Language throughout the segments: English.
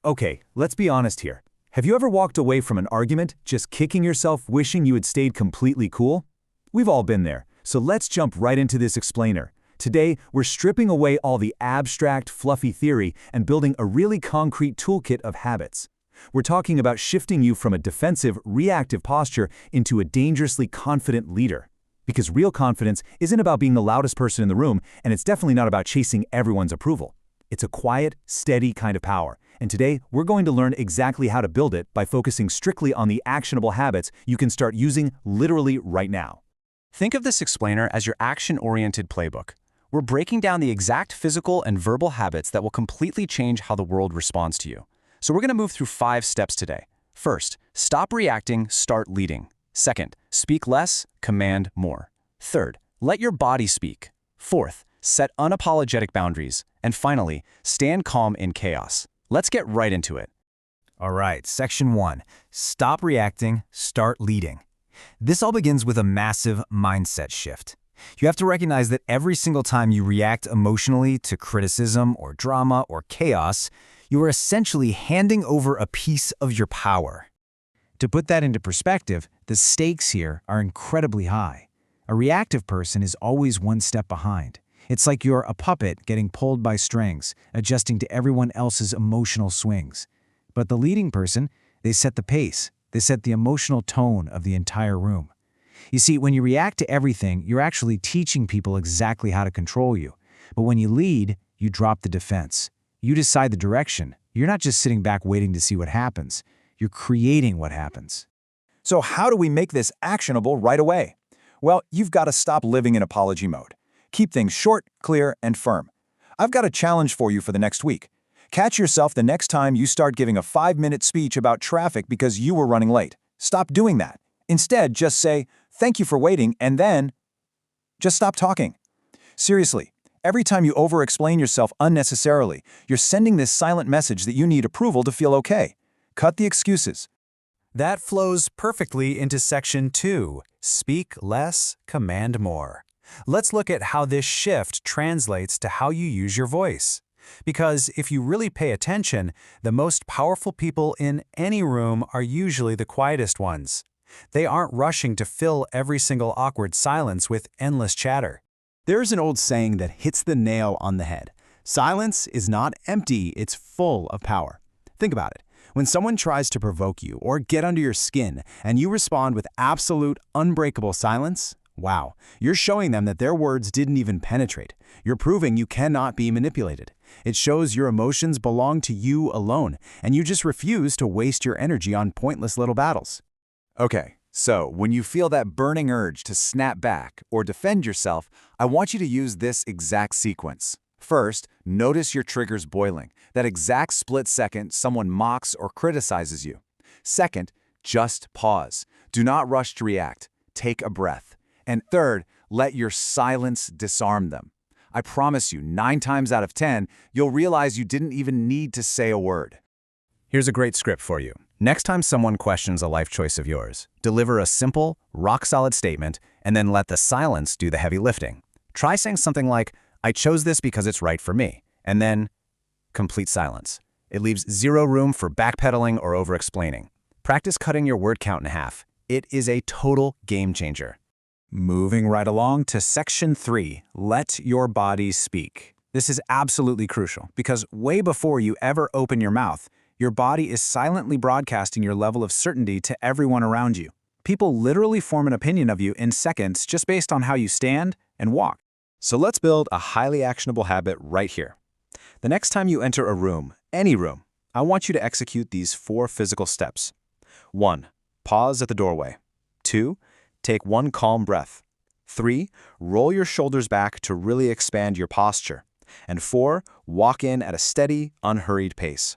Okay, let's be honest here. Have you ever walked away from an argument just kicking yourself wishing you had stayed completely cool? We've all been there, so let's jump right into this explainer. Today, we're stripping away all the abstract, fluffy theory and building a really concrete toolkit of habits. We're talking about shifting you from a defensive, reactive posture into a dangerously confident leader. Because real confidence isn't about being the loudest person in the room, and it's definitely not about chasing everyone's approval. It's a quiet, steady kind of power. And today, we're going to learn exactly how to build it by focusing strictly on the actionable habits you can start using literally right now. Think of this explainer as your action-oriented playbook. We're breaking down the exact physical and verbal habits that will completely change how the world responds to you. So we're going to move through 5 steps today. First, stop reacting, start leading. Second, speak less, command more. Third, let your body speak. Fourth, set unapologetic boundaries. And finally, stand calm in chaos. Let's get right into it. All right, section 1. Stop reacting, start leading. This all begins with a massive mindset shift. You have to recognize that every single time you react emotionally to criticism or drama or chaos, you are essentially handing over a piece of your power. To put that into perspective, the stakes here are incredibly high. A reactive person is always one step behind. It's like you're a puppet getting pulled by strings, adjusting to everyone else's emotional swings. But the leading person, they set the pace. They set the emotional tone of the entire room. You see, when you react to everything, you're actually teaching people exactly how to control you. But when you lead, you drop the defense. You decide the direction. You're not just sitting back waiting to see what happens. You're creating what happens. So how do we make this actionable right away? Well, you've got to stop living in apology mode. Keep things short, clear, and firm. I've got a challenge for you for the next week. Catch yourself the next time you start giving a 5-minute speech about traffic because you were running late. Stop doing that. Instead, just say, "Thank you for waiting," and then just stop talking. Seriously, every time you over-explain yourself unnecessarily, you're sending this silent message that you need approval to feel okay. Cut the excuses. That flows perfectly into section 2, speak less, command more. Let's look at how this shift translates to how you use your voice. Because if you really pay attention, the most powerful people in any room are usually the quietest ones. They aren't rushing to fill every single awkward silence with endless chatter. There's an old saying that hits the nail on the head. Silence is not empty, it's full of power. Think about it. When someone tries to provoke you or get under your skin and you respond with absolute, unbreakable silence, wow, you're showing them that their words didn't even penetrate. You're proving you cannot be manipulated. It shows your emotions belong to you alone, and you just refuse to waste your energy on pointless little battles. Okay, so when you feel that burning urge to snap back or defend yourself, I want you to use this exact sequence. First, notice your triggers boiling, that exact split second someone mocks or criticizes you. Second, just pause. Do not rush to react. Take a breath. And third, let your silence disarm them. I promise you, 9 times out of 10, you'll realize you didn't even need to say a word. Here's a great script for you. Next time someone questions a life choice of yours, deliver a simple, rock-solid statement and then let the silence do the heavy lifting. Try saying something like, "I chose this because it's right for me," and then complete silence. It leaves zero room for backpedaling or over-explaining. Practice cutting your word count in half. It is a total game changer. Moving right along to section 3, let your body speak. This is absolutely crucial because way before you ever open your mouth, your body is silently broadcasting your level of certainty to everyone around you. People literally form an opinion of you in seconds just based on how you stand and walk. So let's build a highly actionable habit right here. The next time you enter a room, any room, I want you to execute these 4 physical steps. 1. Pause at the doorway. 2. Take 1 calm breath. 3. Roll your shoulders back to really expand your posture. And 4. Walk in at a steady, unhurried pace.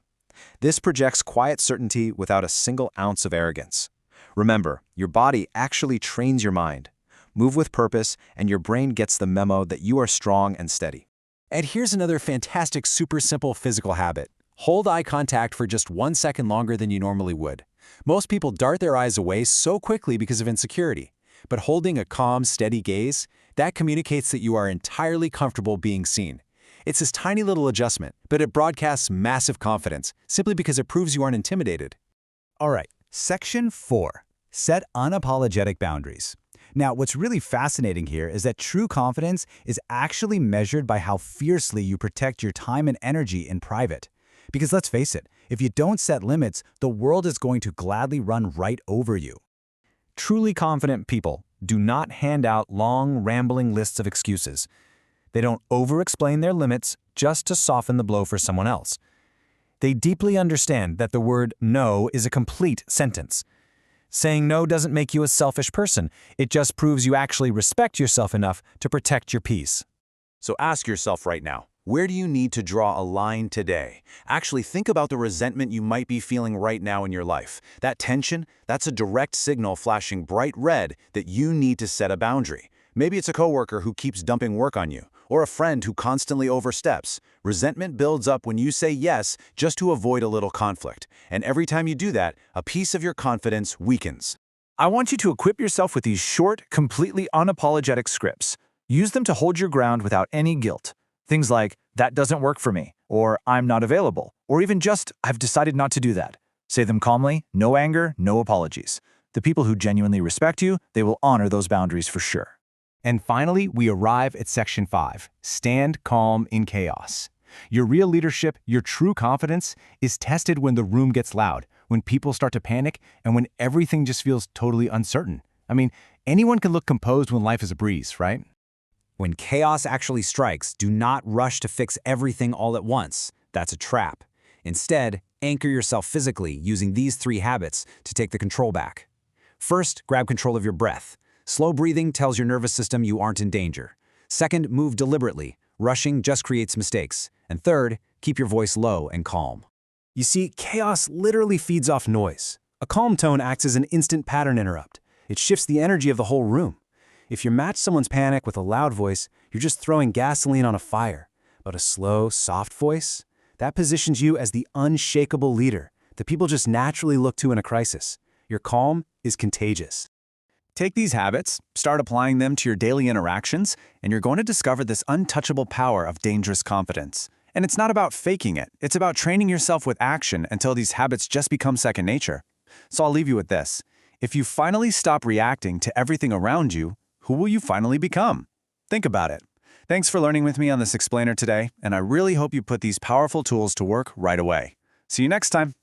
This projects quiet certainty without a single ounce of arrogance. Remember, your body actually trains your mind. Move with purpose, and your brain gets the memo that you are strong and steady. And here's another fantastic, super simple physical habit. Hold eye contact for just 1 second longer than you normally would. Most people dart their eyes away so quickly because of insecurity. But holding a calm, steady gaze, that communicates that you are entirely comfortable being seen. It's this tiny little adjustment, but it broadcasts massive confidence simply because it proves you aren't intimidated. All right, Section 4. Set unapologetic boundaries. Now, what's really fascinating here is that true confidence is actually measured by how fiercely you protect your time and energy in private. Because let's face it, if you don't set limits, the world is going to gladly run right over you. Truly confident people do not hand out long, rambling lists of excuses. They don't over-explain their limits just to soften the blow for someone else. They deeply understand that the word no is a complete sentence. Saying no doesn't make you a selfish person. It just proves you actually respect yourself enough to protect your peace. So ask yourself right now, where do you need to draw a line today? Actually think about the resentment you might be feeling right now in your life. That tension, that's a direct signal flashing bright red that you need to set a boundary. Maybe it's a coworker who keeps dumping work on you, or a friend who constantly oversteps. Resentment builds up when you say yes just to avoid a little conflict. And every time you do that, a piece of your confidence weakens. I want you to equip yourself with these short, completely unapologetic scripts. Use them to hold your ground without any guilt. Things like, that doesn't work for me, or I'm not available, or even just, I've decided not to do that. Say them calmly, no anger, no apologies. The people who genuinely respect you, they will honor those boundaries for sure. And finally, we arrive at Section 5, stand calm in chaos. Your real leadership, your true confidence, is tested when the room gets loud, when people start to panic, and when everything just feels totally uncertain. I mean, anyone can look composed when life is a breeze, right? When chaos actually strikes, do not rush to fix everything all at once. That's a trap. Instead, anchor yourself physically using these 3 habits to take the control back. First, grab control of your breath. Slow breathing tells your nervous system you aren't in danger. Second, move deliberately. Rushing just creates mistakes. And third, keep your voice low and calm. You see, chaos literally feeds off noise. A calm tone acts as an instant pattern interrupt. It shifts the energy of the whole room. If you match someone's panic with a loud voice, you're just throwing gasoline on a fire. But a slow, soft voice? That positions you as the unshakable leader that people just naturally look to in a crisis. Your calm is contagious. Take these habits, start applying them to your daily interactions, and you're going to discover this untouchable power of dangerous confidence. And it's not about faking it. It's about training yourself with action until these habits just become second nature. So I'll leave you with this. If you finally stop reacting to everything around you, who will you finally become? Think about it. Thanks for learning with me on this explainer today, and I really hope you put these powerful tools to work right away. See you next time.